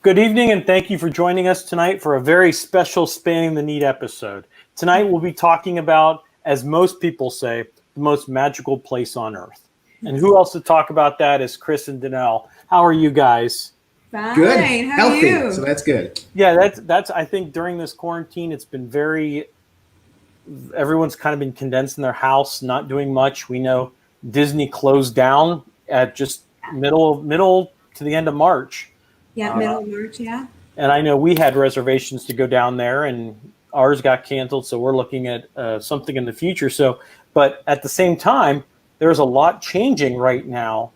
Good evening, and thank you for joining us tonight for a very special Spanning the Need episode. Tonight we'll be talking about, as most people say, the most magical place on earth. And who else to talk about that is Chris and Danelle. How are you guys? Fine. Good, How healthy, are you? so that's good. Yeah, that's I think during this quarantine, it's been everyone's kind of been condensed in their house, not doing much. We know Disney closed down at just middle to the end of March. Yeah, middle of March, yeah. And I know we had reservations to go down there, and ours got canceled, so we're looking at something in the future. But at the same time, there's a lot changing right now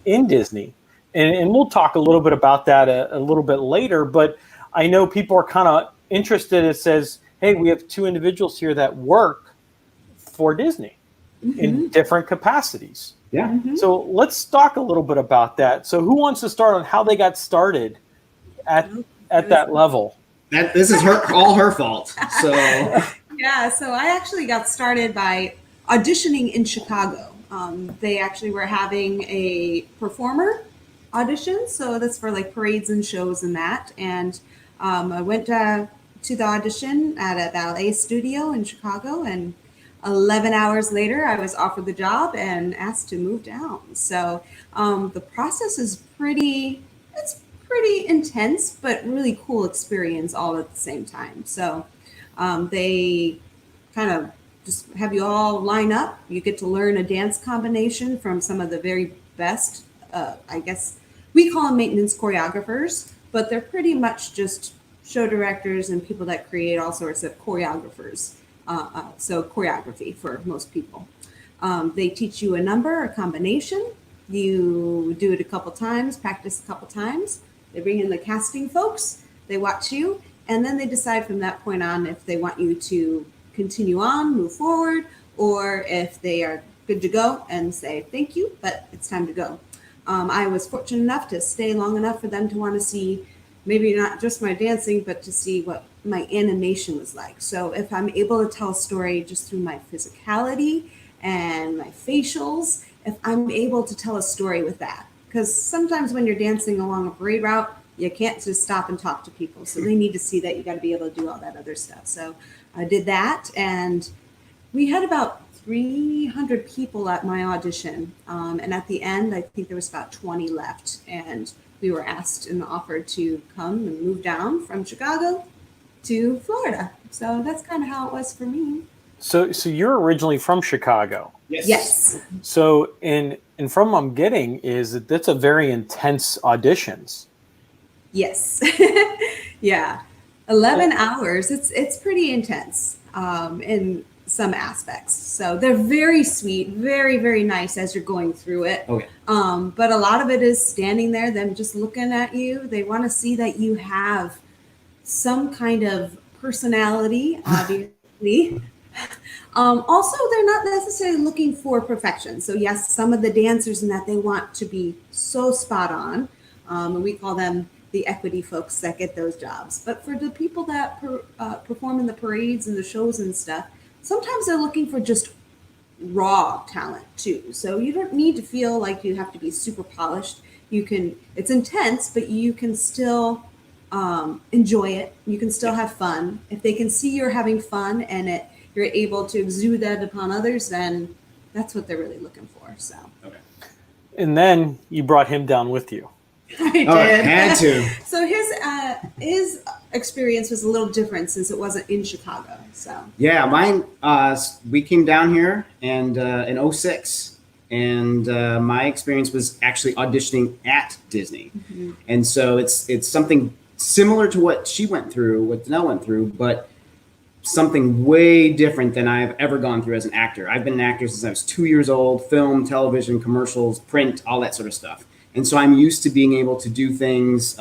in Disney. And we'll talk a little bit about that a little bit later, but I know people are kind of interested. It says, hey, we have two individuals here that work for Disney in different capacities. Yeah. Mm-hmm. So let's talk a little bit about that. So who wants to start on how they got started at that level? This is all her fault. So Yeah, so I actually got started by auditioning in Chicago. They actually were having a performer audition, so that's for like parades and shows and that. And I went to the audition at a ballet studio in Chicago, and 11 hours later, I was offered the job and asked to move down. So the process is pretty intense, but really cool experience all at the same time. So they kind of just have you all line up. You get to learn a dance combination from some of the very best, I guess we call them maintenance choreographers, but they're pretty much just show directors and people that create all sorts of choreographers. So choreography for most people. They teach you a number, a combination. You do it a couple times, practice a couple times. They bring in the casting folks, they watch you, and then they decide from that point on if they want you to continue on, move forward, or if they are good to go and say thank you, but it's time to go. I was fortunate enough to stay long enough for them to want to see maybe not just my dancing, but to see what my animation was like. So if I'm able to tell a story just through my physicality and my facials, if I'm able to tell a story with that, because sometimes when you're dancing along a parade route, you can't just stop and talk to people. So they need to see that you got to be able to do all that other stuff. So I did that, and we had about 300 people at my audition. And at the end, I think there was about 20 left. And we were asked and offered to come and move down from Chicago to Florida. So that's kind of how it was for me. So you're originally from Chicago. Yes. So and from what I'm getting is that that's a very intense auditions. Yes. Yeah. 11 hours. It's pretty intense in some aspects. So they're very sweet, very, very nice as you're going through it. Okay. But a lot of it is standing there, them just looking at you. They want to see that you have some kind of personality, obviously. Also, they're not necessarily looking for perfection. So yes, some of the dancers in that they want to be so spot on. And we call them the equity folks that get those jobs. But for the people that perform in the parades and the shows and stuff, sometimes they're looking for just raw talent too. So you don't need to feel like you have to be super polished. It's intense, but you can still enjoy it. You can still have fun. If they can see you're having fun and you're able to exude that upon others, then that's what they're really looking for. So. Okay. And then you brought him down with you. I did. I had to. So his experience was a little different since it wasn't in Chicago. So Yeah, mine. We came down here and in 06, and my experience was actually auditioning at Disney, and so it's something similar to what she went through, what Danelle went through, but something way different than I've ever gone through as an actor. I've been an actor since I was 2 years old. Film, television, commercials, print, all that sort of stuff. And so I'm used to being able to do things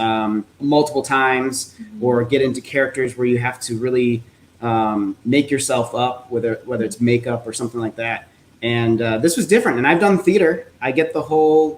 multiple times or get into characters where you have to really make yourself up, whether it's makeup or something like that. And this was different. And I've done theater. I get the whole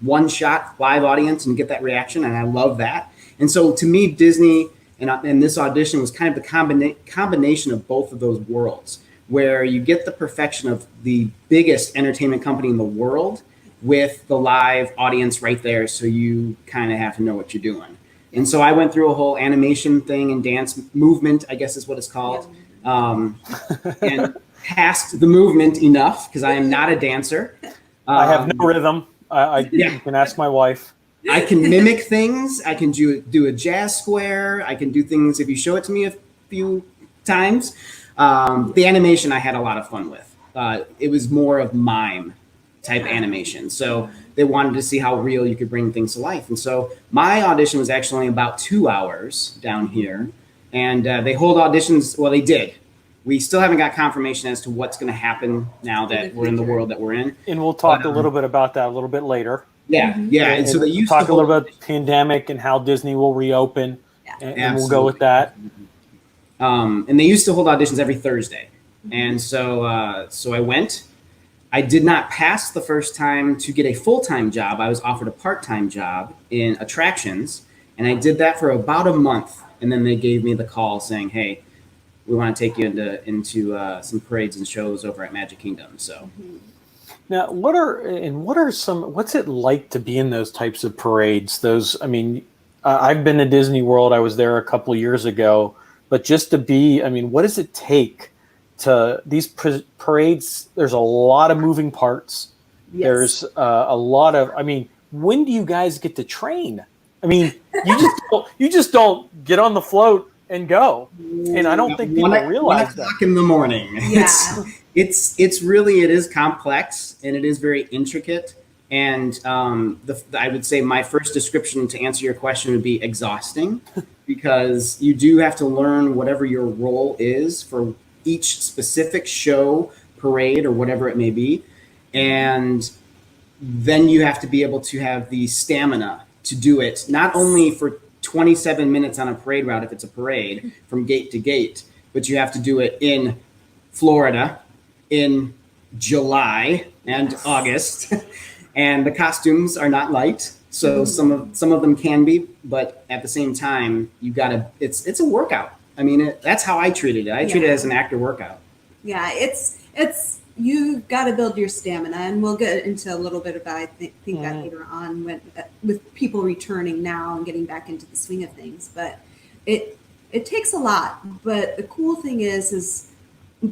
one-shot live audience and get that reaction, and I love that. And so to me, Disney and this audition was kind of the combination of both of those worlds, where you get the perfection of the biggest entertainment company in the world with the live audience right there, so you kind of have to know what you're doing. And so I went through a whole animation thing and dance movement, I guess is what it's called, and passed the movement enough because I am not a dancer. I have no rhythm. You can ask my wife. I can mimic things. I can do a jazz square. I can do things if you show it to me a few times. The animation I had a lot of fun with. It was more of mime type animation. So they wanted to see how real you could bring things to life. And so my audition was actually only about 2 hours down here. And they hold auditions. Well, they did. We still haven't got confirmation as to what's going to happen now that we're in the world that we're in. And we'll talk a little bit about that a little bit later. Yeah, yeah. And so they used talk to a little bit about the pandemic and how Disney will reopen. And we'll go with that. And they used to hold auditions every Thursday. And so so I went. I did not pass the first time to get a full-time job. I was offered a part-time job in attractions, and I did that for about a month. And then they gave me the call saying, "Hey, we want to take you into some parades and shows over at Magic Kingdom." So now, what's it like to be in those types of parades? I've been to Disney World. I was there a couple of years ago, but just to be, what does it take to these parades? There's a lot of moving parts. Yes. There's a lot of, when do you guys get to train? You just don't get on the float and go. And I don't think people realize that. 1 o'clock in the morning. Yeah. It's really, it is complex and it is very intricate. And I would say my first description to answer your question would be exhausting because you do have to learn whatever your role is for each specific show, parade, or whatever it may be. And then you have to be able to have the stamina to do it, not only for 27 minutes on a parade route if it's a parade from gate to gate, but you have to do it in Florida in July and August. And the costumes are not light. So some of them can be, but at the same time, it's a workout. That's how I treated it. I treat it as an actor workout. Yeah, it's you've got to build your stamina, and we'll get into a little bit about I think that later on with people returning now and getting back into the swing of things. But it takes a lot. But the cool thing is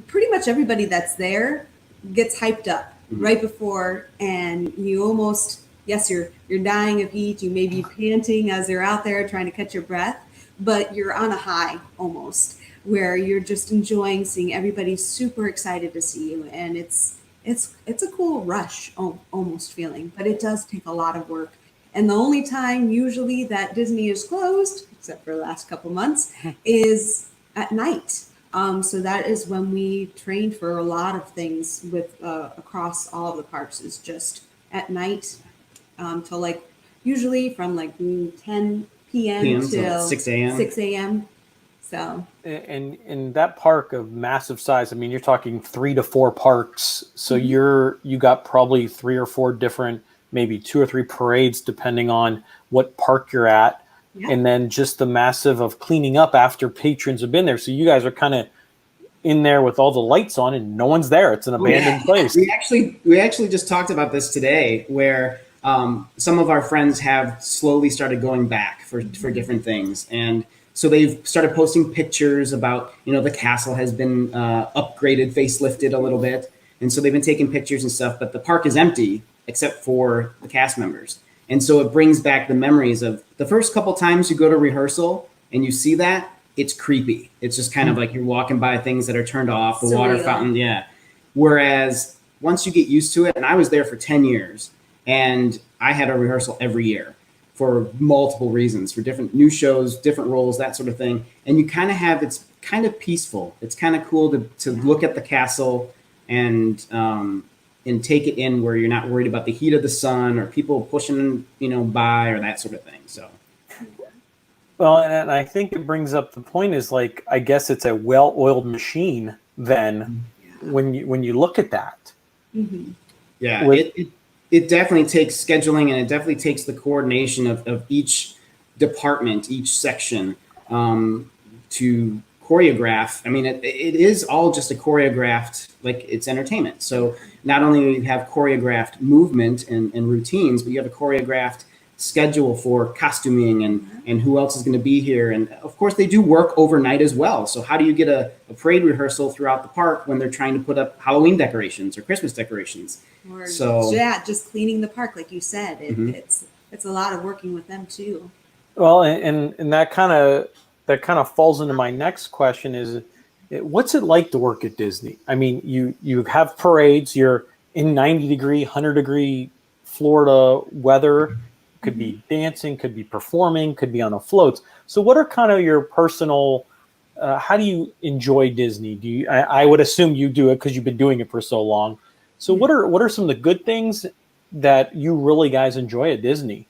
pretty much everybody that's there gets hyped up right before, and you almost you're dying of heat. You may be panting as you're out there trying to catch your breath, but you're on a high almost, where you're just enjoying seeing everybody super excited to see you. And it's a cool rush almost feeling, but it does take a lot of work. And the only time usually that Disney is closed, except for the last couple months, is at night. So that is when we train for a lot of things with across all of the parks, is just at night till usually from 10 p.m. till 6 a.m. 6 a.m. So and in that park of massive size, you're talking 3 to 4 parks. So you got probably 3 or 4 different, maybe 2 or 3 parades depending on what park you're at. Yeah. And then just the massive of cleaning up after patrons have been there. So you guys are kind of in there with all the lights on and no one's there. It's an abandoned place. We actually just talked about this today, where some of our friends have slowly started going back for different things. And so they've started posting pictures about, the castle has been upgraded, facelifted a little bit. And so they've been taking pictures and stuff, but the park is empty except for the cast members. And so it brings back the memories of the first couple times you go to rehearsal and you see that, it's creepy. It's just kind of like you're walking by things that are turned off, the water fountain. Yeah. Whereas once you get used to it, and I was there for 10 years and I had a rehearsal every year for multiple reasons, for different new shows, different roles, that sort of thing. And you kind of it's kind of peaceful. It's kind of cool to look at the castle and take it in, where you're not worried about the heat of the sun or people pushing, by or that sort of thing. So. Well, and I think it brings up the point is I guess it's a well-oiled machine then when you look at that. Mm-hmm. Yeah, it definitely takes scheduling, and it definitely takes the coordination of each department, each section to choreograph. It is all just a choreographed, it's entertainment. So not only do you have choreographed movement and routines, but you have a choreographed schedule for costuming and who else is going to be here. And of course they do work overnight as well. So how do you get a parade rehearsal throughout the park when they're trying to put up Halloween decorations or Christmas decorations? Or So just cleaning the park, like you said, it's a lot of working with them too. Well, and that kind of falls into my next question is, what's it like to work at Disney? I mean, you have parades, you're in 90-degree, 100-degree Florida weather, could be dancing, could be performing, could be on the floats. So what are kind of your personal, how do you enjoy Disney? I would assume you do it because you've been doing it for so long. So what are some of the good things that you really guys enjoy at Disney?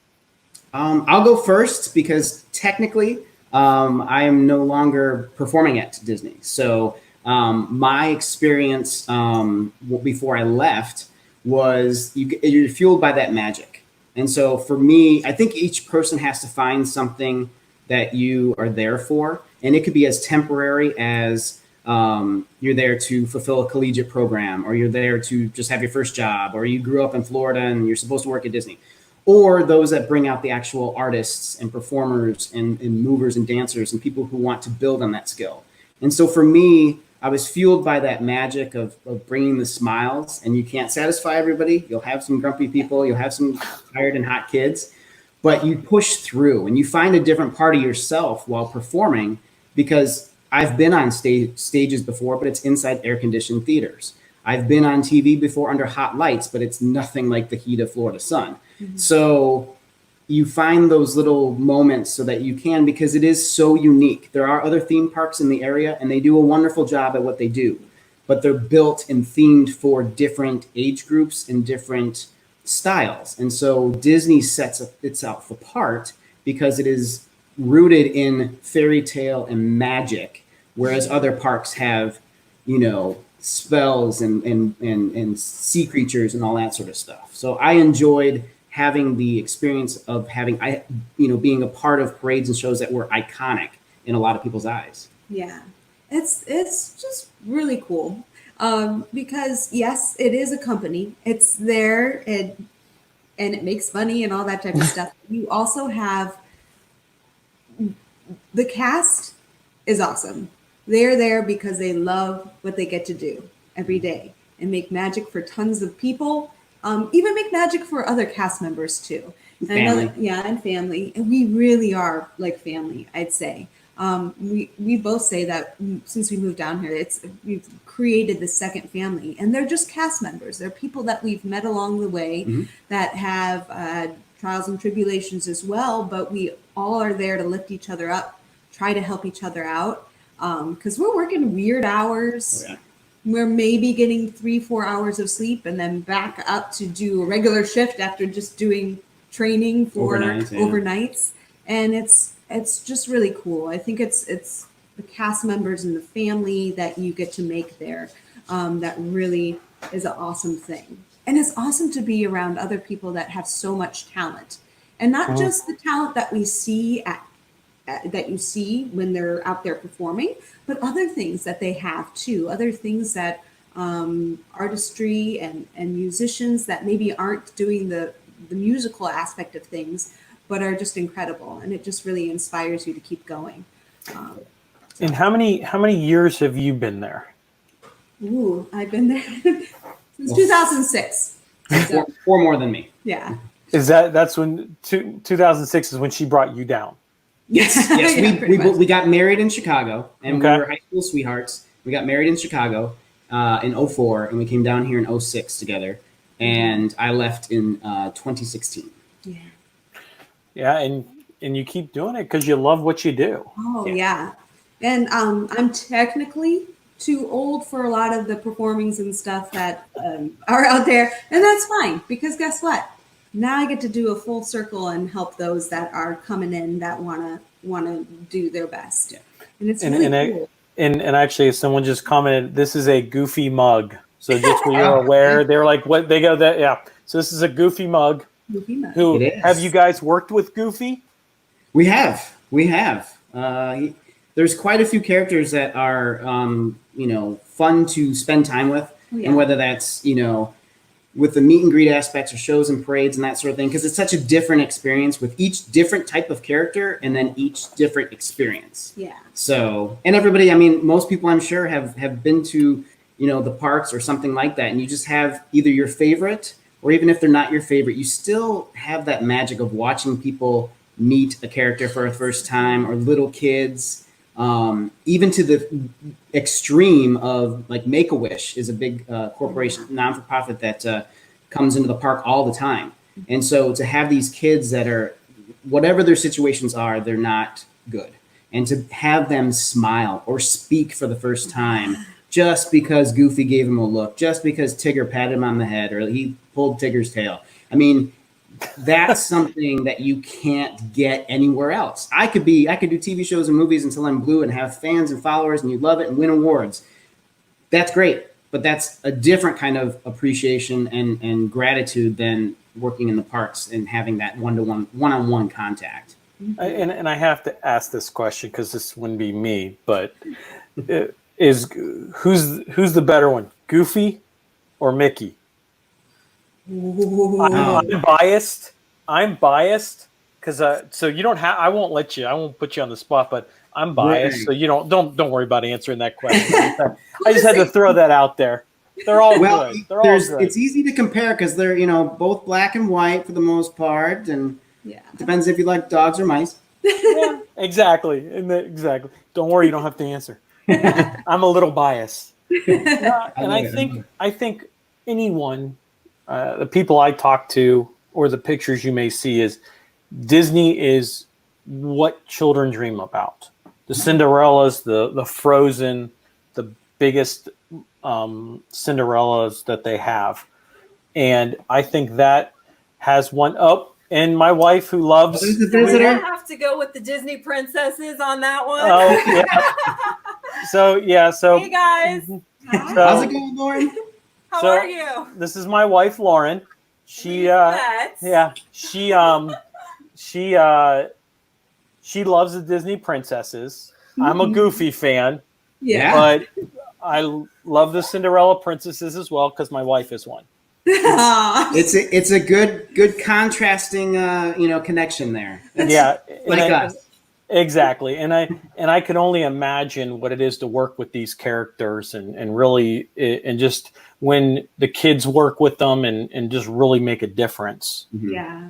I'll go first because technically I am no longer performing at Disney. So my experience before I left was you're fueled by that magic. And so for me, I think each person has to find something that you are there for. And it could be as temporary as you're there to fulfill a collegiate program, or you're there to just have your first job, or you grew up in Florida and you're supposed to work at Disney. Or those that bring out the actual artists and performers and movers and dancers and people who want to build on that skill. And so for me, I was fueled by that magic of bringing the smiles, and you can't satisfy everybody. You'll have some grumpy people, you'll have some tired and hot kids, but you push through and you find a different part of yourself while performing, because I've been on stages before, but it's inside air-conditioned theaters. I've been on TV before under hot lights, but it's nothing like the heat of Florida sun. So you find those little moments so that you can, because it is so unique. There are other theme parks in the area and they do a wonderful job at what they do, but they're built and themed for different age groups and different styles. And so Disney sets itself apart because it is rooted in fairy tale and magic, whereas other parks have, spells and sea creatures and all that sort of stuff. So I enjoyed having the experience of being a part of parades and shows that were iconic in a lot of people's eyes. Yeah, it's just really cool because yes, it is a company. It's there and it makes money and all that type of stuff. You also have the cast is awesome. They're there because they love what they get to do every day and make magic for tons of people. Even make magic for other cast members too. Family. And family. And we really are like family, I'd say. We both say that since we moved down here, we've created the second family, and they're just cast members. They're people that we've met along the way that have trials and tribulations as well, but we all are there to lift each other up, try to help each other out, because we're working weird hours. Oh, yeah. We're maybe getting 3-4 hours of sleep and then back up to do a regular shift after just doing training for overnights. And it's just really cool. I think it's the cast members and the family that you get to make there that really is an awesome thing. And it's awesome to be around other people that have so much talent, and not just the talent that we see that you see when they're out there performing, but other things that they have too, other things that artistry and musicians that maybe aren't doing the musical aspect of things, but are just incredible. And it just really inspires you to keep going. And how many years have you been there? Ooh, I've been there since 2006. So, Four more than me. yeah. That's when 2006 is when she brought you down? Yes. Yeah, we got married in Chicago, and Okay. we were high school sweethearts. We got married in Chicago in 2004, and we came down here in 2006 together. And I left in 2016. Yeah. Yeah, and you keep doing it because you love what you do. Oh, yeah. And I'm technically too old for a lot of the performings and stuff that are out there. And that's fine, because guess what? Now I get to do a full circle and help those that are coming in that want to do their best. Yeah. And it's really cool. And actually, someone just commented, this is a Goofy mug. So just so you're aware, they're like, what they go that, yeah. So this is a Goofy mug. Goofy mug. Who It is. have you guys worked with Goofy? We have. There's quite a few characters that are, fun to spend time with. Oh, yeah. And whether that's, with the meet and greet aspects or shows and parades and that sort of thing, because it's such a different experience with each different type of character and then each different experience. Yeah. So, and everybody, I mean, most people I'm sure have been to, you know, the parks or something like that, and you just have either your favorite, or even if they're not your favorite, you still have that magic of watching people meet a character for a first time, or little kids, even to the extreme of like Make-A-Wish is a big corporation, non-for-profit that comes into the park all the time. And so to have these kids that are, whatever their situations are, they're not good. And to have them smile or speak for the first time just because Goofy gave him a look, just because Tigger patted him on the head or he pulled Tigger's tail. I mean, that's something that you can't get anywhere else. I could do TV shows and movies until I'm blue and have fans and followers and you love it and win awards. That's great. But that's a different kind of appreciation and gratitude than working in the parks and having that one-on-one contact. And I have to ask this question because this wouldn't be me, but who's the better one, Goofy or Mickey? I'm biased because so you don't have. I won't put you on the spot, but I'm biased, Right. so you don't worry about answering that question. I just had to throw that out there. They're all good. They're all good. It's easy to compare because they're, you know, both black and white for the most part, and it depends if you like dogs or mice. Yeah, exactly. Exactly. Don't worry, you don't have to answer. I'm a little biased, and I think anyone, the people I talk to, or the pictures you may see, is Disney is what children dream about. The Cinderellas, the Frozen, the biggest Cinderellas that they have, and I think that has one up. And my wife, who loves, Who's the visitor? I have to go with the Disney princesses on that one. Oh yeah. So Hey guys, How's it going, Lauren? how are you? This is my wife, Lauren. She loves the Disney princesses. I'm a Goofy fan, but I love the Cinderella princesses as well because my wife is one. It's a good contrasting connection there. Us. Exactly. And I can only imagine what it is to work with these characters and really and just when the kids work with them and just really make a difference. Mm-hmm. Yeah.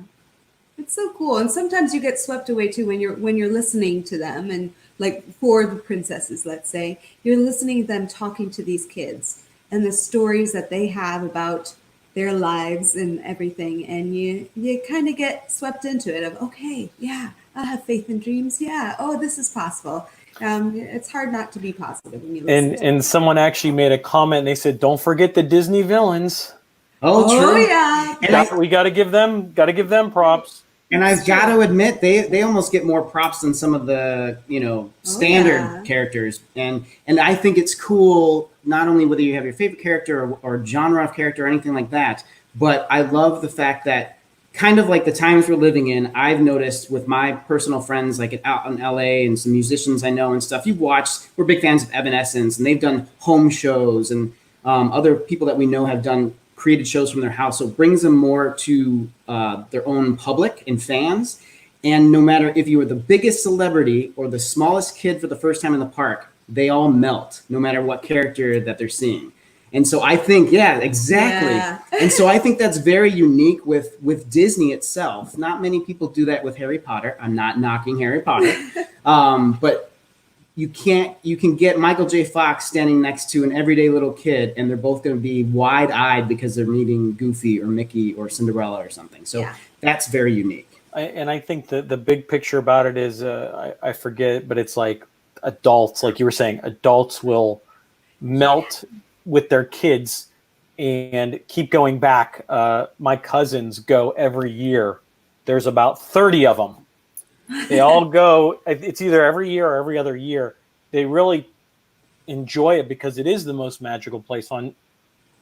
It's so cool. And sometimes you get swept away too when you're listening to them, and like for the princesses, let's say, you're listening to them talking to these kids and the stories that they have about their lives and everything, and you kind of get swept into it of, okay, yeah, I have faith and dreams. Yeah. Oh, this is possible. It's hard not to be positive when you listen to And someone actually made a comment and they said, don't forget the Disney villains. Oh, true. Yeah. We got to give them props. And I've got to admit, they almost get more props than some of the standard characters. And I think it's cool, not only whether you have your favorite character or genre of character or anything like that, but I love the fact that kind of like the times we're living in, I've noticed with my personal friends, like out in LA and some musicians I know and stuff, we're big fans of Evanescence, and they've done home shows, and other people that we know have created shows from their house. So it brings them more to their own public and fans. And no matter if you are the biggest celebrity or the smallest kid for the first time in the park, they all melt, no matter what character that they're seeing. And so I think, exactly. Yeah. And so I think that's very unique with Disney itself. Not many people do that with Harry Potter. I'm not knocking Harry Potter. But you can get Michael J. Fox standing next to an everyday little kid, and they're both going to be wide-eyed because they're meeting Goofy or Mickey or Cinderella or something. So that's very unique. I think the big picture about it is, I forget, but it's like adults, like you were saying, adults will melt with their kids and keep going back. My cousins go every year. There's about 30 of them. They all go. It's either every year or every other year. They really enjoy it because it is the most magical place on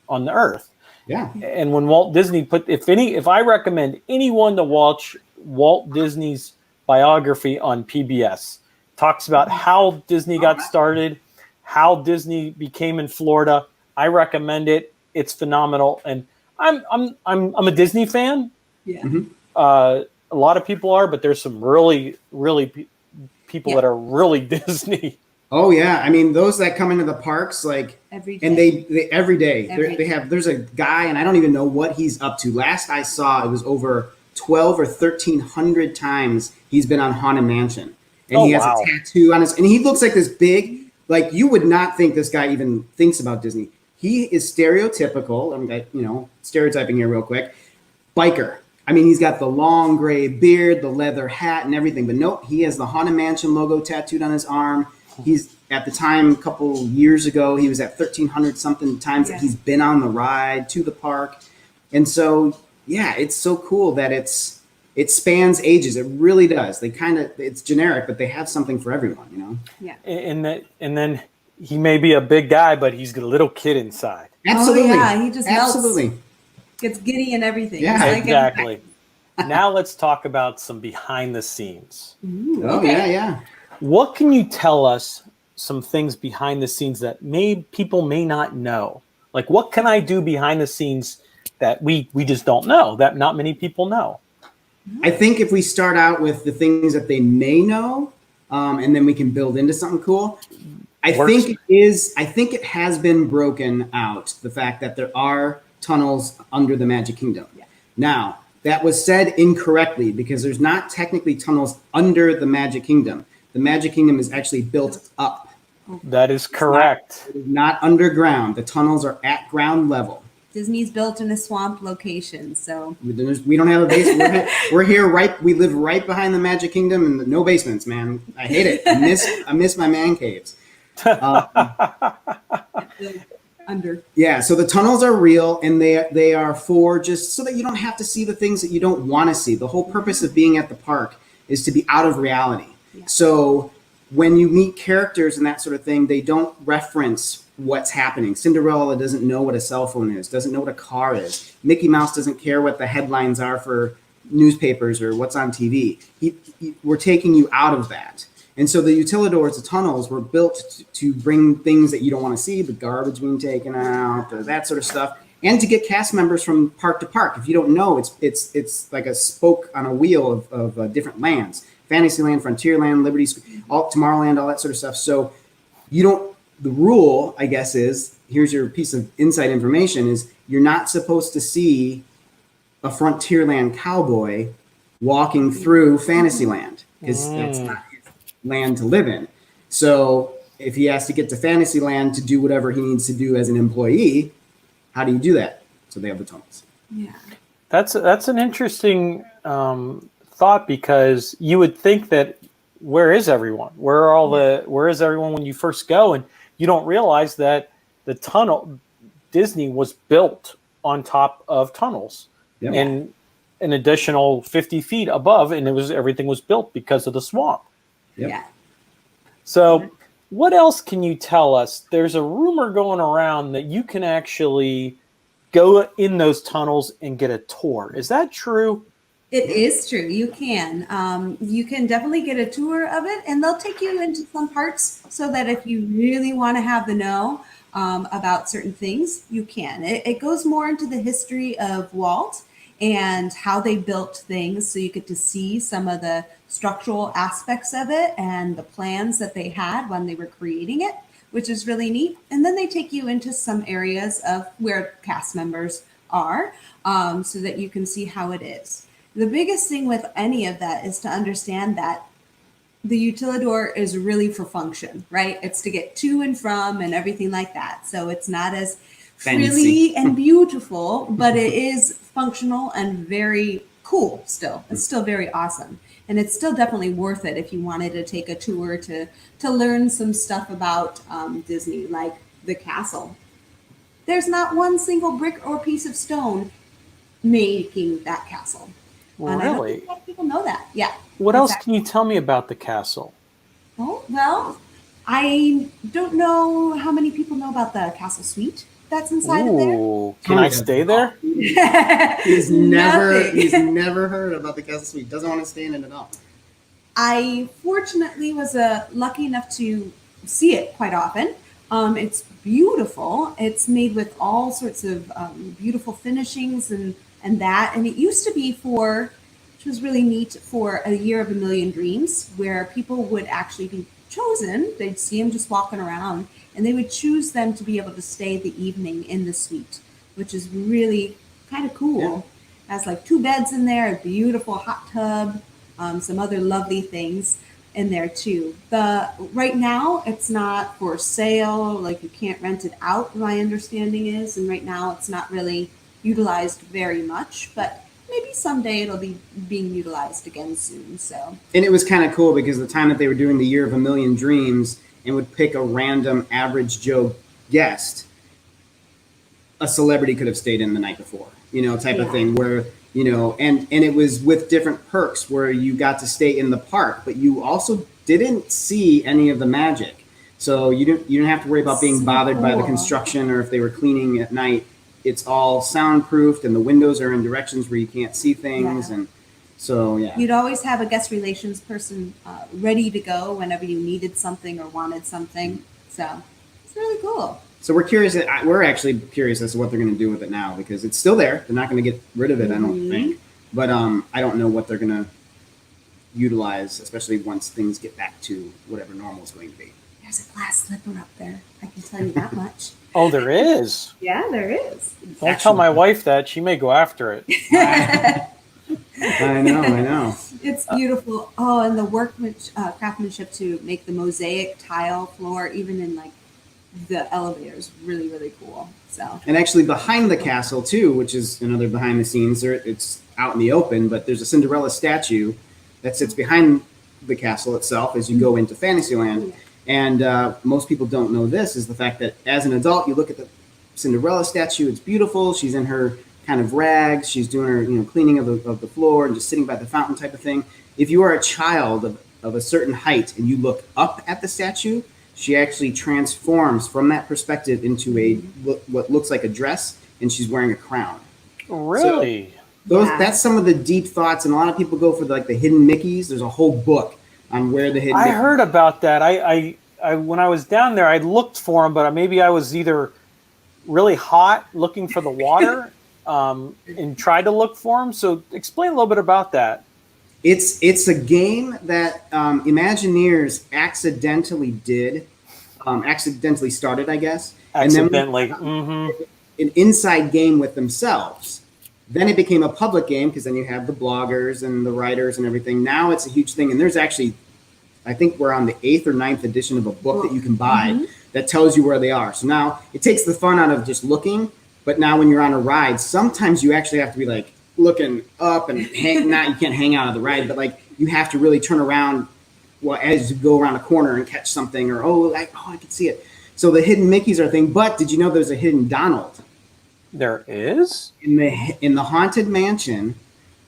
the earth. Yeah. And when Walt Disney if I recommend anyone to watch Walt Disney's biography on PBS, talks about how Disney got started, how Disney became in Florida. I recommend it. It's phenomenal. And I'm a Disney fan. Yeah. A lot of people are, but there's some really people that are really Disney. Oh yeah, I mean those that come into the parks like Every day. and they every day Every they have. There's a guy and I don't even know what he's up to. Last I saw, it was over 12 or 1,300 times he's been on Haunted Mansion, and he has a tattoo on his. And he looks like this big. Like you would not think this guy even thinks about Disney. He is stereotypical. I'm stereotyping here real quick. Biker. I mean, he's got the long gray beard, the leather hat, and everything. But nope, he has the Haunted Mansion logo tattooed on his arm. He's at the time, a couple years ago, he was at 1,300 something times that he's been on the ride to the park. And so, yeah, it's so cool that it spans ages. It really does. It's generic, but they have something for everyone, you know? Yeah. And then he may be a big guy, but he's got a little kid inside. Absolutely. Oh, yeah, he just absolutely melts. Gets giddy and everything. Yeah, exactly. Now let's talk about some behind the scenes. Ooh, Oh, okay. yeah. What can you tell us some things behind the scenes that people may not know? Like what can I do behind the scenes that we just don't know, that not many people know? I think if we start out with the things that they may know, and then we can build into something cool. I think it has been broken out, the fact that there are tunnels under the Magic Kingdom. Yeah. Now, that was said incorrectly because there's not technically tunnels under the Magic Kingdom. The Magic Kingdom is actually built up. That is correct. It is not underground. The tunnels are at ground level. Disney's built in a swamp location, so We don't have a basement. We're here we live right behind the Magic Kingdom and no basements, man. I hate it. I miss my man caves. under. Yeah, so the tunnels are real, and they are for just so that you don't have to see the things that you don't want to see. The whole purpose of being at the park is to be out of reality. Yeah. So when you meet characters and that sort of thing, they don't reference what's happening. Cinderella doesn't know what a cell phone is, doesn't know what a car is. Mickey Mouse doesn't care what the headlines are for newspapers or what's on TV. We're taking you out of that. And so the utilidors, the tunnels, were built to bring things that you don't want to see, the garbage being taken out, that sort of stuff, and to get cast members from park to park. If you don't know, it's like a spoke on a wheel of different lands: Fantasyland, Frontierland, Liberty, Tomorrowland, all that sort of stuff. So the rule, I guess, is, here's your piece of inside information, is you're not supposed to see a Frontierland cowboy walking through Fantasyland because that's not his land to live in. So if he has to get to Fantasyland to do whatever he needs to do as an employee, how do you do that? So they have the tunnels. Yeah. That's an interesting thought, because you would think that where is everyone? Where is everyone when you first go? And you don't realize that the tunnel, Disney was built on top of tunnels. Yep. And an additional 50 feet above, and everything was built because of the swamp. Yep. Yeah. So what else can you tell us? There's a rumor going around that you can actually go in those tunnels and get a tour. Is that true? It is true. You can. You can definitely get a tour of it, and they'll take you into some parts so that if you really want to have the know about certain things, you can. It goes more into the history of Walt and how they built things, so you get to see some of the structural aspects of it and the plans that they had when they were creating it, which is really neat. And then they take you into some areas of where cast members are, so that you can see how it is. The biggest thing with any of that is to understand that the utilidor is really for function, right? It's to get to and from and everything like that. So it's not as frilly and beautiful, but it is functional and very cool still. It's still very awesome. And it's still definitely worth it if you wanted to take a tour to learn some stuff about Disney, like the castle. There's not one single brick or piece of stone making that castle. And I don't think a lot of people know that. Yeah. What else can you tell me about the castle? Oh, well, I don't know how many people know about the castle suite that's inside of there. Can I stay there? He's never heard about the castle suite. Doesn't want to stay in it at all. I fortunately was lucky enough to see it quite often. It's beautiful. It's made with all sorts of beautiful finishings and that. And it used to be for, which was really neat, for a year of a million dreams, where people would actually be chosen. They'd see them just walking around, and they would choose them to be able to stay the evening in the suite, which is really kind of cool. Yeah. Has like 2 beds in there, a beautiful hot tub, some other lovely things in there too. Right now it's not for sale, like you can't rent it out, my understanding is, and right now it's not really utilized very much, but maybe someday it'll be being utilized again soon. So, and it was kind of cool because the time that they were doing the year of a million dreams and would pick a random average Joe guest, a celebrity could have stayed in the night before, type of thing, where and it was with different perks where you got to stay in the park, but you also didn't see any of the magic. So you didn't have to worry about being bothered by the construction or if they were cleaning at night. It's all soundproofed and the windows are in directions where you can't see things. Yeah. And so, yeah. You'd always have a guest relations person ready to go whenever you needed something or wanted something. So it's really cool. So we're actually curious as to what they're going to do with it now, because it's still there. They're not going to get rid of it, I don't think. But I don't know what they're going to utilize, especially once things get back to whatever normal is going to be. There's a glass slipper up there. I can tell you that much. Oh, there is. Yeah, there is. Don't tell my wife that. She may go after it. I know. It's beautiful. Oh, and the craftsmanship to make the mosaic tile floor, even in like the elevator, is really, really cool. So, and actually behind the castle too, which is another behind the scenes, it's out in the open, but there's a Cinderella statue that sits behind the castle itself as you go into Fantasyland. And most people don't know this, is the fact that as an adult, you look at the Cinderella statue, it's beautiful. She's in her kind of rags. She's doing her cleaning of the floor and just sitting by the fountain type of thing. If you are a child of a certain height and you look up at the statue, she actually transforms from that perspective into what looks like a dress, and she's wearing a crown. Really? So that's some of the deep thoughts, and a lot of people go for the hidden Mickeys. There's a whole book on where the hidden. I heard about that. I when I was down there, I looked for them, but maybe I was either really hot looking for the water and tried to look for them. So explain a little bit about that. It's a game that Imagineers accidentally started, I guess. Accidentally. And then an inside game with themselves. Then it became a public game because then you have the bloggers and the writers and everything. Now it's a huge thing. And there's actually, I think we're on the 8th or 9th edition of a book that you can buy that tells you where they are. So now it takes the fun out of just looking. But now when you're on a ride, sometimes you actually have to be looking up and you can't hang out of the ride, but you have to really turn around as you go around a corner and catch something, or I can see it. So the hidden Mickeys are a thing. But did you know there's a hidden Donald? There is? In the Haunted Mansion.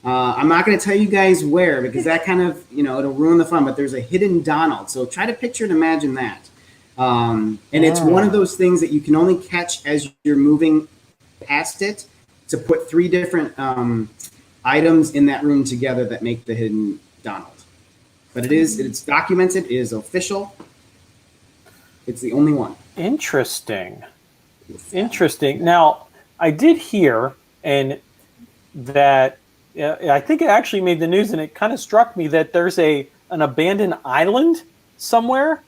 I'm not going to tell you guys where, because that kind of, it'll ruin the fun, but there's a hidden Donald. So try to picture and imagine that. And it's one of those things that you can only catch as you're moving past it, to put 3 different items in that room together that make the hidden Donald. But it's documented, it is official. It's the only one. Interesting. Now, I did hear, and that I think it actually made the news, and it kind of struck me that there's an abandoned island somewhere.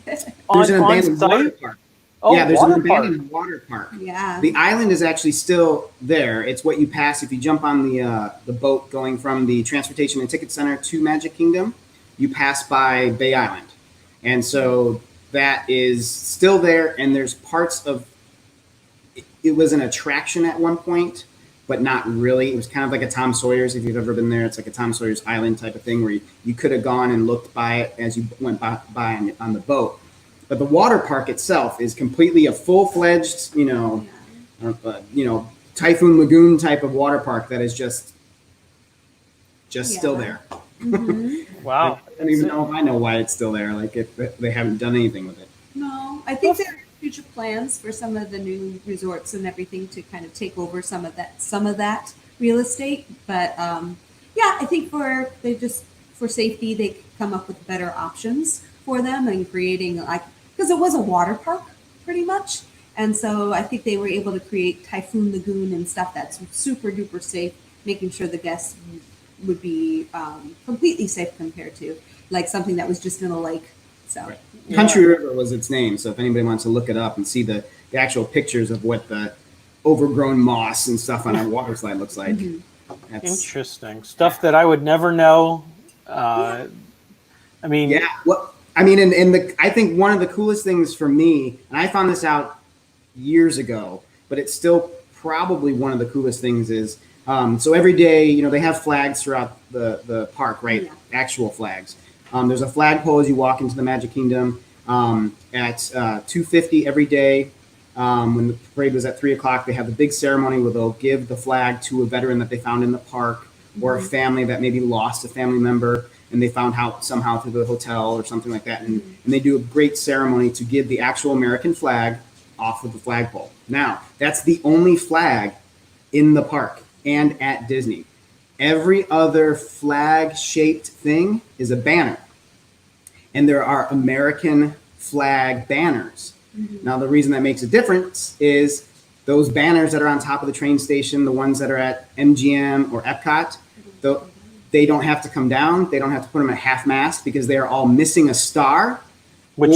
There's an abandoned water park. Oh, yeah, there's an abandoned water park. Yeah. The island is actually still there. It's what you pass if you jump on the boat going from the Transportation and Ticket Center to Magic Kingdom. You pass by Bay Island. And so that is still there, and there's parts of it was an attraction at one point, but not really. It was kind of like a Tom Sawyer's. If you've ever been there, it's like a Tom Sawyer's Island type of thing where you could have gone and looked by it as you went by on the boat. But the water park itself is completely a full-fledged, Typhoon Lagoon type of water park that is just still there. Wow. I don't even know if I know why it's still there. If they haven't done anything with it. No, I think there are future plans for some of the new resorts and everything to kind of take over some of that real estate. But I think for safety, they come up with better options for them, and creating because it was a water park pretty much. And so I think they were able to create Typhoon Lagoon and stuff that's super duper safe, making sure the guests would be completely safe compared to like something that was just in a lake. So Right. Country River was its name. So if anybody wants to look it up and see the actual pictures of what the overgrown moss and stuff on a water slide looks like. That's Interesting stuff that I would never know. I mean, yeah. Well, I mean, I think one of the coolest things for me, and I found this out years ago, but it's still probably one of the coolest things is, so every day, you know, they have flags throughout the park, right? Yeah. Actual flags. There's a flagpole as you walk into the Magic Kingdom at 2:50 every day. When the parade was at 3 o'clock, they have the big ceremony where they'll give the flag to a veteran that they found in the park or a family that maybe lost a family member and they found out somehow through the hotel or something like that. And they do a great ceremony to give the actual American flag off of the flagpole. Now, that's the only flag in the park and at Disney. Every other flag-shaped thing is a banner. And there are American flag banners. Now, the reason that makes a difference is those banners that are on top of the train station, the ones that are at MGM or Epcot, they don't have to come down. They don't have to put them at half mast because they are all missing a star. Which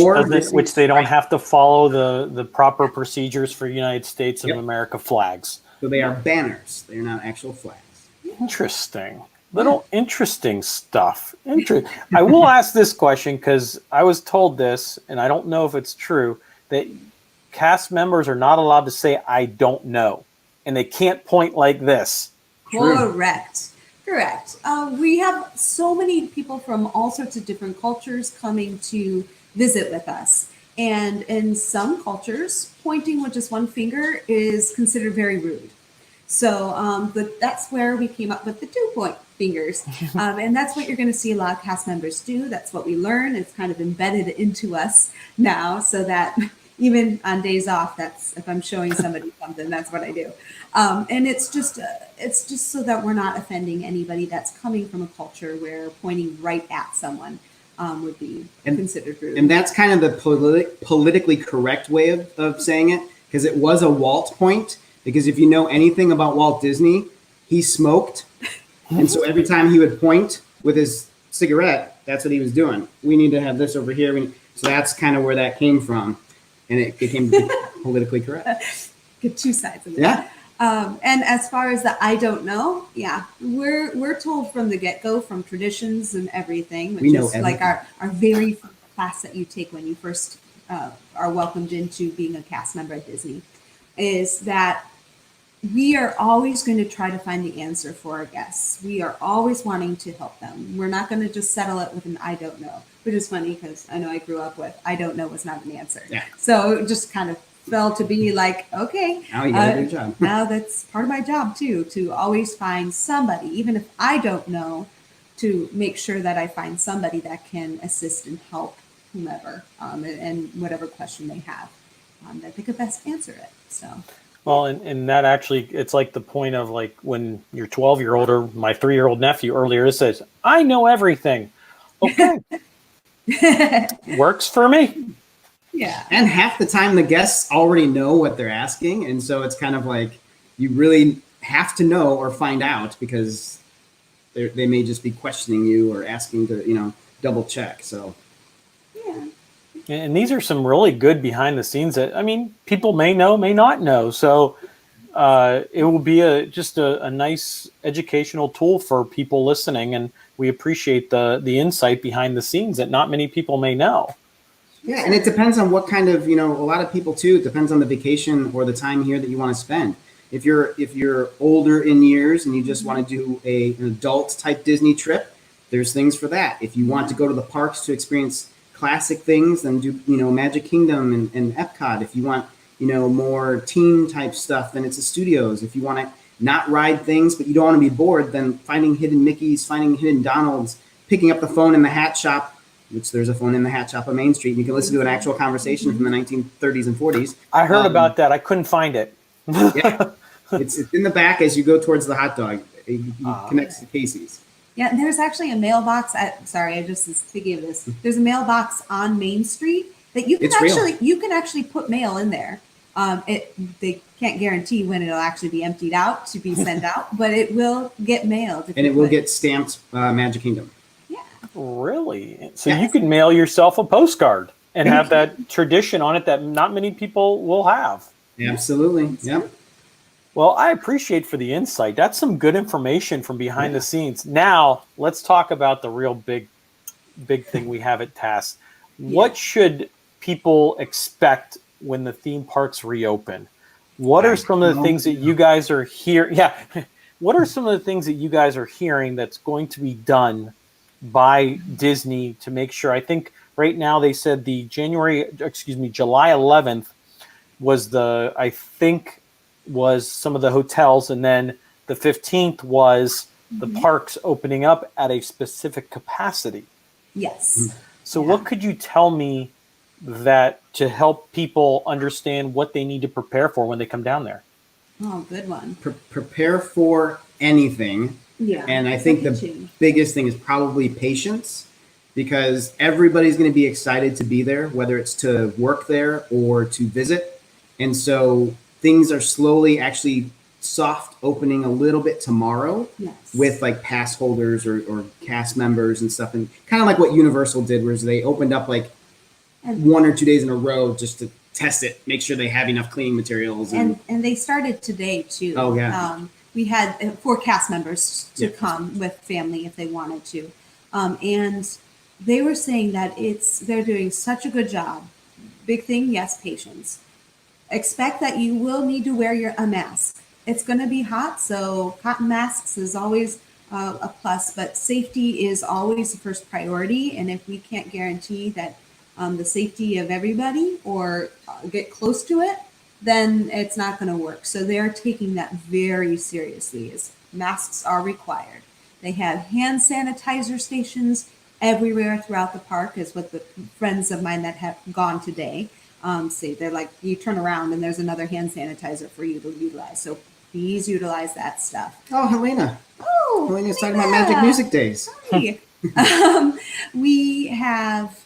they don't have to follow the proper procedures for United States of America flags. So they are banners. They are not actual flags. Interesting. Little interesting stuff. I will ask this question because I was told this, and I don't know if it's true, that cast members are not allowed to say, I don't know. And they can't point like this. Correct. We have so many people from all sorts of different cultures coming to visit with us. And in some cultures, pointing with just one finger is considered very rude. So that's where we came up with the 2-point fingers. And that's what you're going to see a lot of cast members do. That's what we learn. It's kind of embedded into us now so that even on days off, that's if I'm showing somebody something, that's what I do. And it's just so that we're not offending anybody that's coming from a culture where pointing right at someone would be considered rude. And that's kind of the politically correct way of saying it, because it was a Walt point. Because if you know anything about Walt Disney, he smoked. And so every time he would point with his cigarette, that's what he was doing. We need to have this over here. So that's kind of where that came from. And it became politically correct. Get two sides of it. Yeah. And as far as the I don't know, we're told from the get-go, from traditions and everything, which is like our very class that you take when you first are welcomed into being a cast member at Disney, is that we are always going to try to find the answer for our guests. We are always wanting to help them. We're not going to just settle it with an I don't know, which is funny because I know I grew up with I don't know was not an answer. Yeah. So it just kind of fell to be like, okay, now you got a good job. Now that's part of my job too, to always find somebody, even if I don't know, to make sure that I find somebody that can assist and help whomever and whatever question they have, that they could best answer it. So. Well, and that actually, it's like the point of like when your 12-year-old or my 3-year-old nephew earlier says, I know everything. Okay. Works for me. Yeah. And half the time the guests already know what they're asking. And so it's kind of like you really have to know or find out because they may just be questioning you or asking to, double check. So. Yeah. And these are some really good behind the scenes that, I mean, people may know, may not know. So it will be just a nice educational tool for people listening. And we appreciate the insight behind the scenes that not many people may know. Yeah, and it depends on what kind of, a lot of people too, it depends on the vacation or the time here that you want to spend. If you're older in years and you just want to do an adult type Disney trip, there's things for that. If you want to go to the parks to experience classic things, then do, Magic Kingdom and Epcot. If you want, more teen type stuff, then it's the studios. If you want to not ride things, but you don't want to be bored, then finding hidden Mickeys, finding hidden Donalds, picking up the phone in the hat shop, which there's a phone in the hat shop on Main Street. You can listen to an actual conversation from the 1930s and 40s. I heard about that. I couldn't find it. Yeah, it's in the back as you go towards the hot dog. It connects to Casey's. Yeah, there's actually a mailbox I just was thinking of this. There's a mailbox on Main Street that you can It's real. actually put mail in there. They can't guarantee when it'll actually be emptied out to be sent out, but it will get mailed. And it will get stamped Magic Kingdom. Yeah. Really? So Yes. you can mail yourself a postcard and have that tradition on it that not many people will have. Absolutely. Yep. Well, I appreciate for the insight. That's some good information from behind the scenes. Now, let's talk about the real big thing we have at TAS. What should people expect when the theme parks reopen? What are some of the things that you guys are hearing? Yeah. What are some of the things that you guys are hearing that's going to be done by Disney to make sure? I think right now they said July 11th was was some of the hotels, and then the 15th was the parks opening up at a specific capacity. Yes. So what could you tell me that to help people understand what they need to prepare for when they come down there? Oh, good one. Prepare for anything. Yeah. And I think the biggest thing is probably patience, because everybody's going to be excited to be there, whether it's to work there or to visit. And so things are slowly actually soft opening a little bit tomorrow with like pass holders or cast members and stuff. And kind of like what Universal did, where they opened up like 1 or 2 days in a row just to test it, make sure they have enough cleaning materials. And they started today too. Oh, yeah. We had 4 cast members to come with family if they wanted to. And they were saying that they're doing such a good job. Big thing, yes, patience. Expect that you will need to wear a mask. It's going to be hot, so cotton masks is always a plus, but safety is always the first priority. And if we can't guarantee that the safety of everybody or get close to it, then it's not going to work. So they are taking that very seriously, as masks are required. They have hand sanitizer stations everywhere throughout the park, is what the friends of mine that have gone today say. They're like, you turn around and there's another hand sanitizer for you to utilize. So please utilize that stuff. Oh, Helena. Oh, Helena's talking about Magic Music Days. Hi. We have,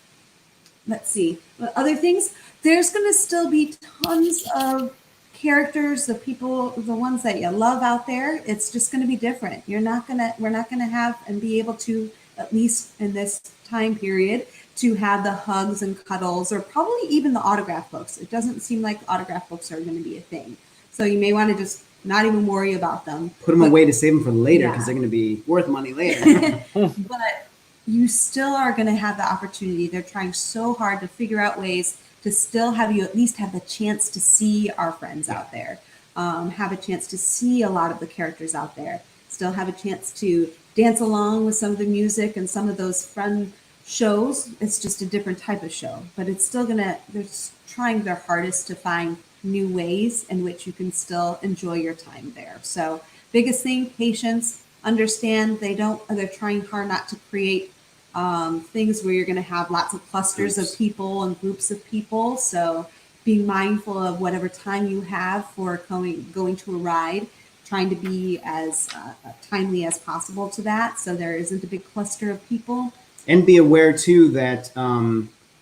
let's see, other things. There's going to still be tons of characters, the people, the ones that you love out there. It's just going to be different. We're not going to have and be able to, at least in this time period, to have the hugs and cuddles, or probably even the autograph books. It doesn't seem like autograph books are going to be a thing. So you may want to just not even worry about them. Put them away to save them for later, because they're going to be worth money later. But you still are going to have the opportunity. They're trying so hard to figure out ways to still have you at least have the chance to see our friends out there, have a chance to see a lot of the characters out there, still have a chance to dance along with some of the music and some of those fun shows. It's just a different type of show, but it's still they're trying their hardest to find new ways in which you can still enjoy your time there. So biggest thing, patience, understand they're trying hard not to create things where you're going to have lots of clusters of people and groups of people. So being mindful of whatever time you have for going to a ride, trying to be as timely as possible to that, so there isn't a big cluster of people. And be aware too that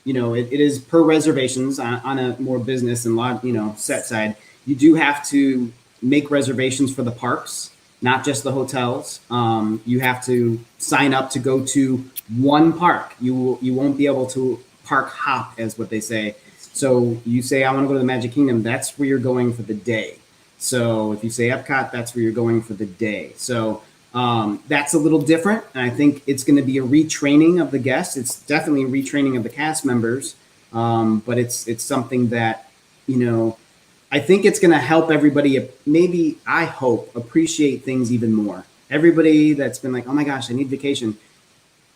it is per reservations on a more business and set side. You do have to make reservations for the parks, not just the hotels. You have to sign up to go to one park. You won't be able to park hop, as what they say. So you say, I want to go to the Magic Kingdom. That's where you're going for the day. So if you say Epcot, that's where you're going for the day. So that's a little different. And I think it's going to be a retraining of the guests. It's definitely a retraining of the cast members. But it's something that, I think it's going to help everybody, maybe, I hope, appreciate things even more. Everybody that's been like, oh my gosh, I need vacation,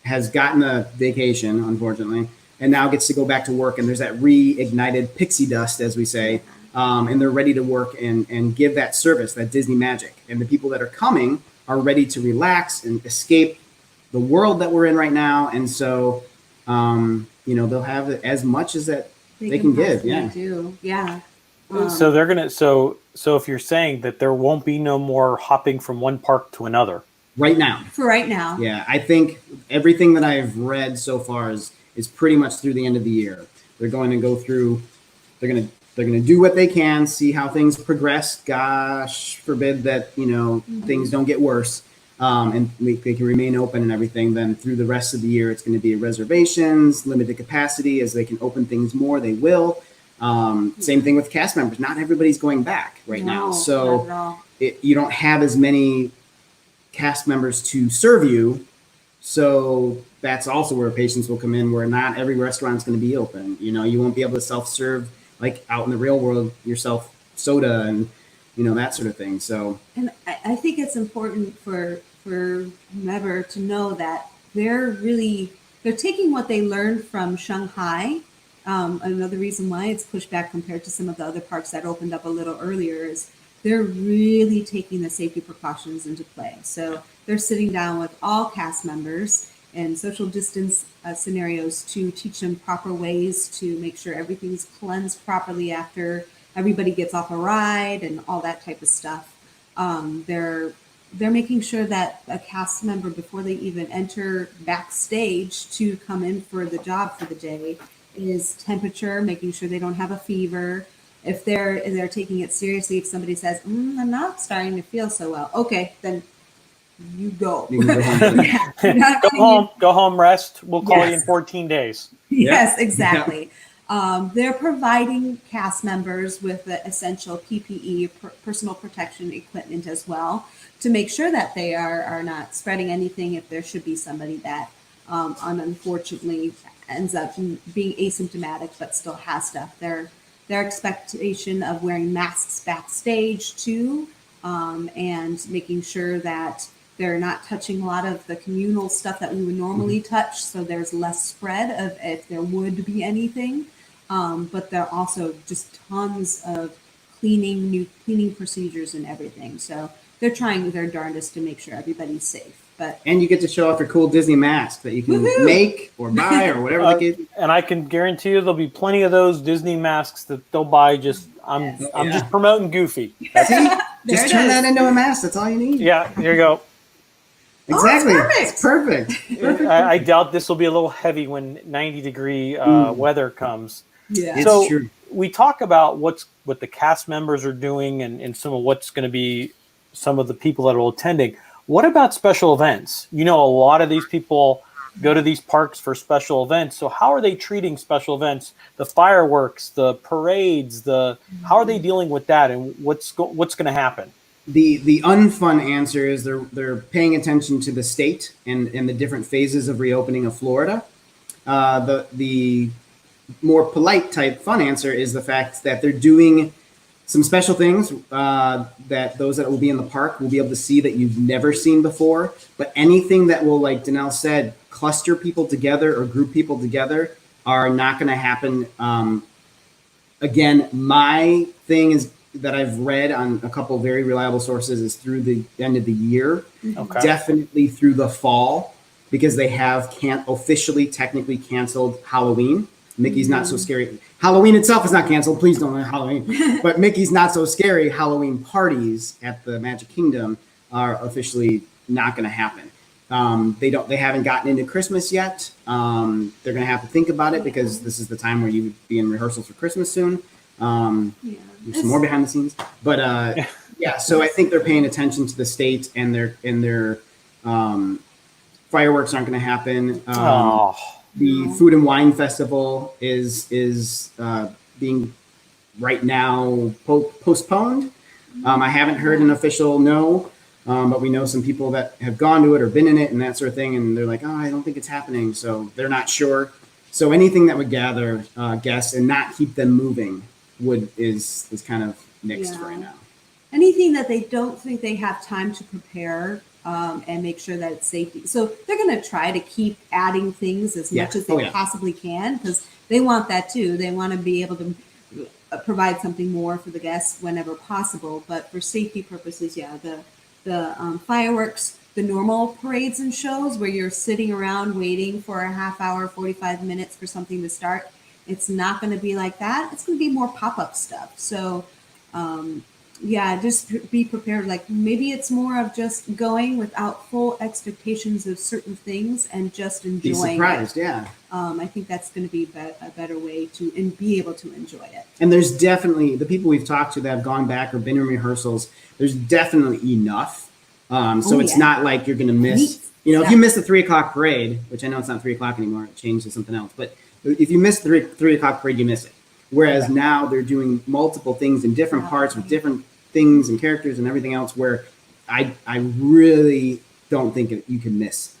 has gotten a vacation, unfortunately, and now gets to go back to work. And there's that reignited pixie dust, as we say, and they're ready to work and give that service, that Disney magic. And the people that are coming are ready to relax and escape the world that we're in right now. And so, they'll have as much as that they can give. Yeah. Do. Yeah. So they're going to, so if you're saying that there won't be no more hopping from one park to another. Right now. For right now. Yeah. I think everything that I've read so far is pretty much through the end of the year. They're going to go through. They're going to do what they can, see how things progress. Gosh forbid that things don't get worse, and they can remain open and everything. Then through the rest of the year, it's going to be reservations, limited capacity. As they can open things more, they will. Same thing with cast members. Not everybody's going back right now, so you don't have as many cast members to serve you. So that's also where patients will come in, where not every restaurant is going to be open. You won't be able to self-serve like out in the real world yourself soda and that sort of thing. So, and I think it's important for whomever to know that they're taking what they learned from Shanghai. Another reason why it's pushed back compared to some of the other parks that opened up a little earlier is they're really taking the safety precautions into play. So they're sitting down with all cast members and social distance scenarios to teach them proper ways to make sure everything's cleansed properly after everybody gets off a ride and all that type of stuff. They're making sure that a cast member, before they even enter backstage to come in for the job for the day, is temperature, making sure they don't have a fever. If they're taking it seriously, if somebody says, I'm not starting to feel so well, okay, then you go. You can go home. Go home, rest. We'll call you in 14 days. Yes, exactly. They're providing cast members with the essential PPE, personal protection equipment as well, to make sure that they are not spreading anything if there should be somebody that unfortunately ends up being asymptomatic but still has stuff. Their expectation of wearing masks backstage too, and making sure that they're not touching a lot of the communal stuff that we would normally touch, so there's less spread of if there would be anything. But there are also just tons of new cleaning procedures and everything. So they're trying their darndest to make sure everybody's safe. And you get to show off your cool Disney mask that you can make or buy or whatever the case. And I can guarantee you there'll be plenty of those Disney masks that they'll buy. I'm just promoting Goofy. Just turn that into a mask. That's all you need. Yeah, here you go. Exactly. It's perfect. It's perfect. I doubt this will be a little heavy when 90-degree weather comes. Yeah. So it's true. We talk about what the cast members are doing and some of what's going to be some of the people that are attending. What about special events? A lot of these people go to these parks for special events. So how are they treating special events? The fireworks, the parades, how are they dealing with that, and what's going to happen? The unfun answer is they're paying attention to the state and the different phases of reopening of Florida. The more polite type fun answer is the fact that they're doing some special things that those that will be in the park will be able to see that you've never seen before. But anything that will, like Danelle said, cluster people together or group people together are not going to happen. Again, my thing is that I've read on a couple of very reliable sources is through the end of the year, definitely through the fall, because they have officially technically canceled Halloween. Mickey's Not So Scary. Halloween itself is not canceled. Please don't let Halloween. But Mickey's Not So Scary Halloween parties at the Magic Kingdom are officially not going to happen. They haven't gotten into Christmas yet. They're going to have to think about it because this is the time where you would be in rehearsals for Christmas soon. There's some more behind the scenes, but yeah. So I think they're paying attention to the state, and their fireworks aren't going to happen. The Food and Wine Festival is being right now postponed. I haven't heard an official no, but we know some people that have gone to it or been in it and that sort of thing, and they're like, oh, I don't think it's happening, so they're not sure. So anything that would gather guests and not keep them moving is kind of nixed right now. Anything that they don't think they have time to prepare and make sure that it's safety. So they're going to try to keep adding things as much as they possibly can, because they want that too. They want to be able to provide something more for the guests whenever possible. But for safety purposes, the fireworks, the normal parades and shows where you're sitting around waiting for a half hour, 45 minutes for something to start, it's not going to be like that. It's going to be more pop-up stuff. So yeah, just be prepared. Like maybe it's more of just going without full expectations of certain things and just Be enjoying surprised, it. yeah. I think that's going to be a better way to and be able to enjoy it. And there's definitely the people we've talked to that have gone back or been in rehearsals. There's definitely enough. So Oh, it's yeah. not like you're going to miss. Neat. You know, if you miss the 3:00 parade, which I know it's not 3:00 anymore, it changed to something else. But if you miss the 3:00 parade, you miss it. Whereas now they're doing multiple things in different parts with different things and characters and everything else. Where I really don't think you can miss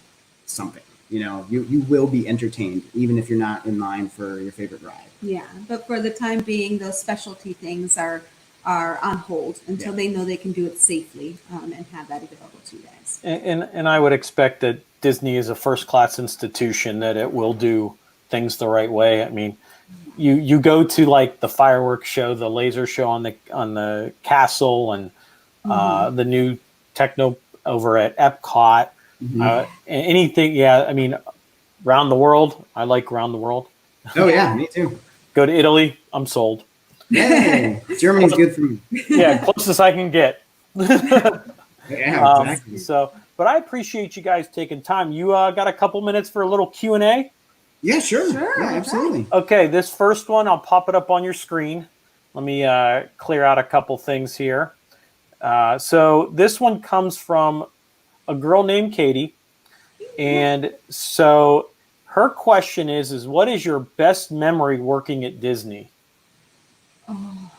something. You know, you will be entertained even if you're not in line for your favorite ride. Yeah, but for the time being, those specialty things are on hold until they know they can do it safely and have that available to you guys. And I would expect that Disney is a first-class institution, that it will do things the right way. I mean, you go to like the fireworks show, the laser show on the castle, and the new techno over at Epcot. Anything, yeah. I mean, Round the World. I like Round the World. Oh yeah, me too. Go to Italy. I'm sold. Yay! Germany's good for me. Yeah, closest I can get. Yeah, exactly. But I appreciate you guys taking time. You got a couple minutes for a little Q&A? Yeah, sure. Sure, Yeah, absolutely. Okay, this first one, I'll pop it up on your screen. Let me clear out a couple things here. So this one comes from a girl named Katie. And so her question is what is your best memory working at Disney? Oh,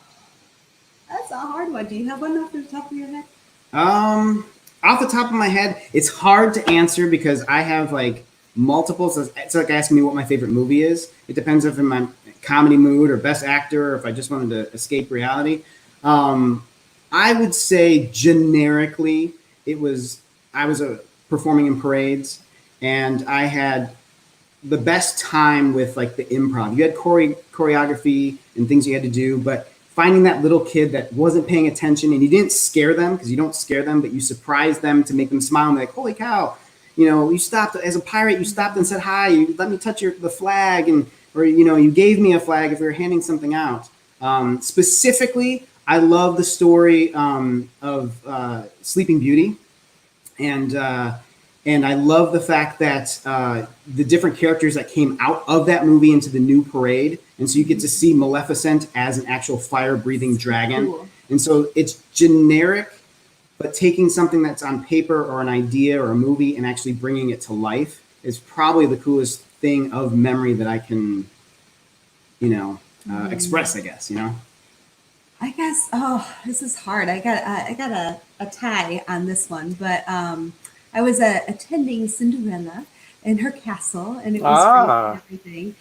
that's a hard one. Do you have one off the top of your head? Off the top of my head, it's hard to answer because I have like multiples. It's like asking me what my favorite movie is. It depends if I'm in my comedy mood or best actor or if I just wanted to escape reality. I would say generically, I was performing in parades, and I had the best time with like the improv. You had choreography and things you had to do, but finding that little kid that wasn't paying attention and you didn't scare them, because you don't scare them, but you surprised them to make them smile and be like, holy cow, you know, you stopped as a pirate, you stopped and said hi, you let me touch the flag, or you know, you gave me a flag if we were handing something out. Specifically, I love the story of Sleeping Beauty, and I love the fact that the different characters that came out of that movie into the new parade. And so you get to see Maleficent as an actual fire-breathing dragon. Cool. And so it's generic, but taking something that's on paper or an idea or a movie and actually bringing it to life is probably the coolest thing of memory that I can, you know, express, I guess, you know? I guess. Oh, this is hard. I got a tie on this one, but I was attending Cinderella in her castle, and it was great and everything.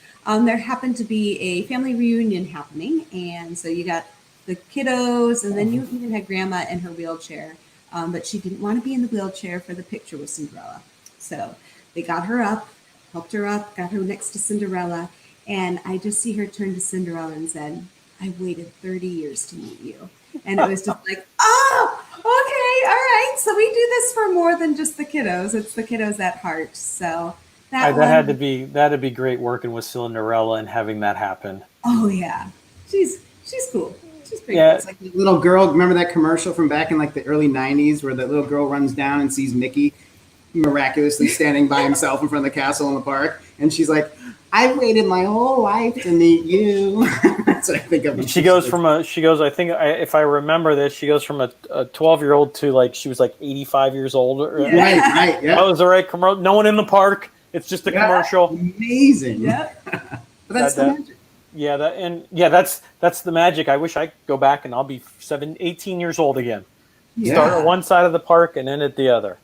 There happened to be a family reunion happening, and so you got the kiddos, and then you even had Grandma in her wheelchair, but she didn't want to be in the wheelchair for the picture with Cinderella. So they got her up, helped her up, got her next to Cinderella, and I just see her turn to Cinderella and said, I waited 30 years to meet you. And it was just like, oh, okay, all right. So we do this for more than just the kiddos. It's the kiddos at heart. So that had to be great working with Cinderella and having that happen. Oh yeah, she's cool. She's pretty Yeah. cool. It's like the little girl, remember that commercial from back in like the early 90s where that little girl runs down and sees Mickey miraculously standing by himself in front of the castle in the park. And she's like, I waited my whole life to meet you. That's what I think of. I think if I remember this, she goes from a 12-year-old to like, she was like 85 years old. Right, yeah. That was the right commercial. No one in the park. It's just a commercial. Amazing. Yeah. But that's the magic. Yeah, that's the magic. I wish I could go back and I'll be 18 years old again. Yeah. Start at one side of the park and end at the other.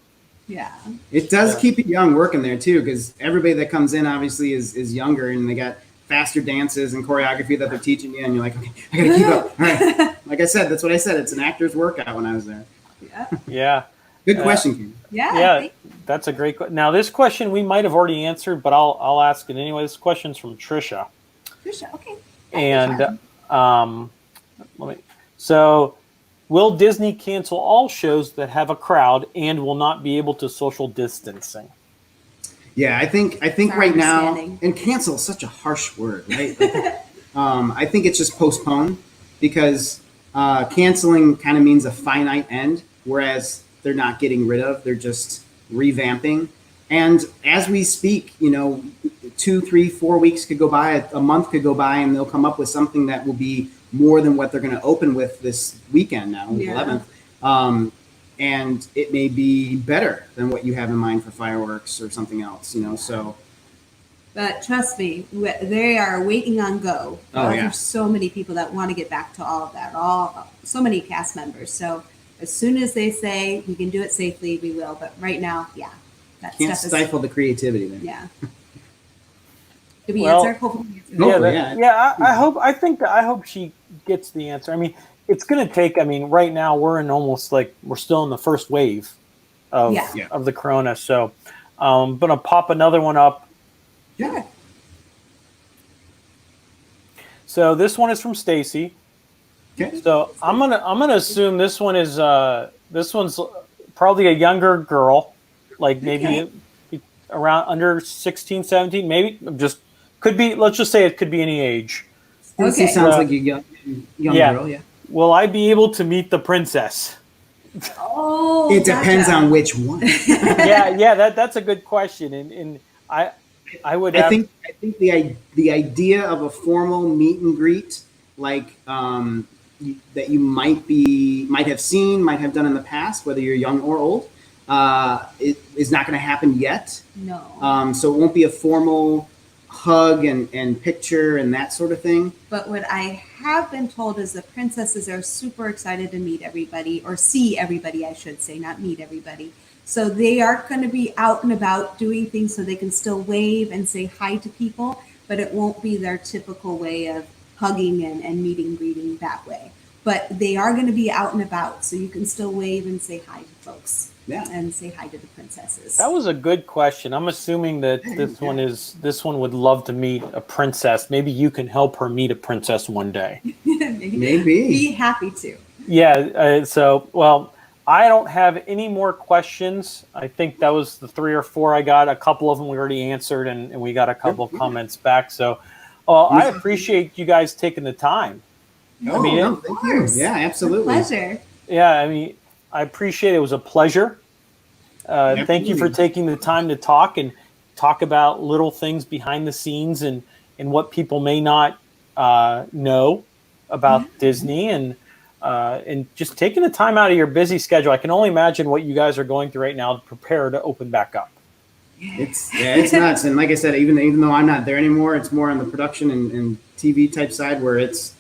Yeah. It does keep you young working there too, because everybody that comes in obviously is younger, and they got faster dances and choreography that they're teaching you, and you're like, okay, I gotta keep up. All right. Like I said, that's what I said. It's an actor's workout when I was there. Yeah. Yeah. Good question, Kim. Yeah. That's a great question. Now, this question we might have already answered, but I'll ask it anyway. This question's from Trisha. Trisha, okay. And will Disney cancel all shows that have a crowd and will not be able to social distancing? Yeah, I think right now, and cancel is such a harsh word, right? Like, I think it's just postpone, because Canceling kind of means a finite end, whereas they're not getting rid of, they're just revamping. And as we speak, 2, 3, 4 weeks could go by, a month could go by, and they'll come up with something that will be more than what they're going to open with this weekend now, the 11th. And it may be better than what you have in mind for fireworks or something else, so. But trust me, they are waiting on go. Oh, yeah. There's so many people that want to get back to all of that, so many cast members. So as soon as they say we can do it safely, we will. But right now, that Can't stuff stifle the creativity there. Yeah. Did we Well, answer? Hopefully we answered. I hope she gets the answer. I mean, it's going to take. I mean, right now we're still in the first wave of the corona. So, I'm gonna pop another one up. Yeah. So this one is from Stacy. Okay. So I'm gonna assume this one's probably a younger girl, like maybe around under 16, 17, maybe just could be. Let's just say it could be any age. Stacy sounds like a young girl. Yeah. Will I be able to meet the princess? Oh, it depends on which one. That's a good question, and I would. I think the idea of a formal meet and greet, like that you might have seen, might have done in the past, whether you're young or old, it is not going to happen yet. No. So it won't be a formal hug and picture and that sort of thing. But what I have been told is the princesses are super excited to meet everybody, or see everybody, I should say, not meet everybody. So they are going to be out and about doing things so they can still wave and say hi to people, but it won't be their typical way of hugging and meeting, greeting that way. But they are going to be out and about, so you can still wave and say hi to folks. Yeah. And say hi to the princesses. That was a good question. I'm assuming that this one would love to meet a princess. Maybe you can help her meet a princess one day. Maybe. Be happy to. Yeah. I don't have any more questions. I think that was the 3 or 4 I got. A couple of them we already answered, and we got a couple of comments back. So I appreciate you guys taking the time. Oh, thank you. Yeah, absolutely. It's a pleasure. Yeah, I mean, I appreciate it. It was a pleasure. Thank you for taking the time to talk about little things behind the scenes and what people may not know about Disney and just taking the time out of your busy schedule. I can only imagine what you guys are going through right now to prepare to open back up. It's nuts. And like I said, even though I'm not there anymore, it's more on the production and TV type side where it's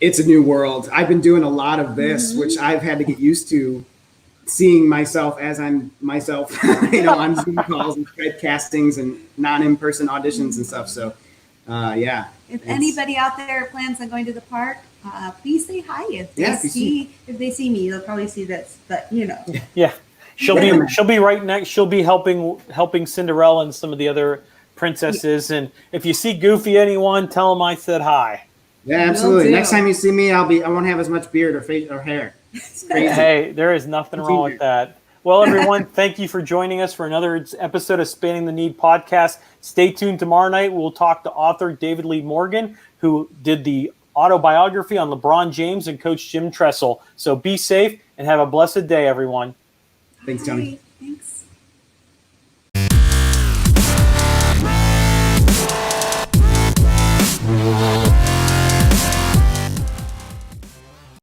a new world. I've been doing a lot of this, which I've had to get used to, seeing myself as I'm myself, on Zoom calls and Skype castings and non-in-person auditions and stuff. So, If anybody out there plans on going to the park, please say hi. If they see me, they'll probably see this. But Yeah, she'll be right next. She'll be helping Cinderella and some of the other princesses. And if you see Goofy, anyone, tell them I said hi. Yeah, absolutely. Next time you see me, I won't have as much beard or face or hair. It's crazy. Hey, there is nothing wrong with that. Well, everyone, thank you for joining us for another episode of Spanning the Need podcast. Stay tuned tomorrow night. We'll talk to author David Lee Morgan, who did the autobiography on LeBron James and Coach Jim Tressel. So be safe and have a blessed day, everyone. Thanks, Tony. Thanks.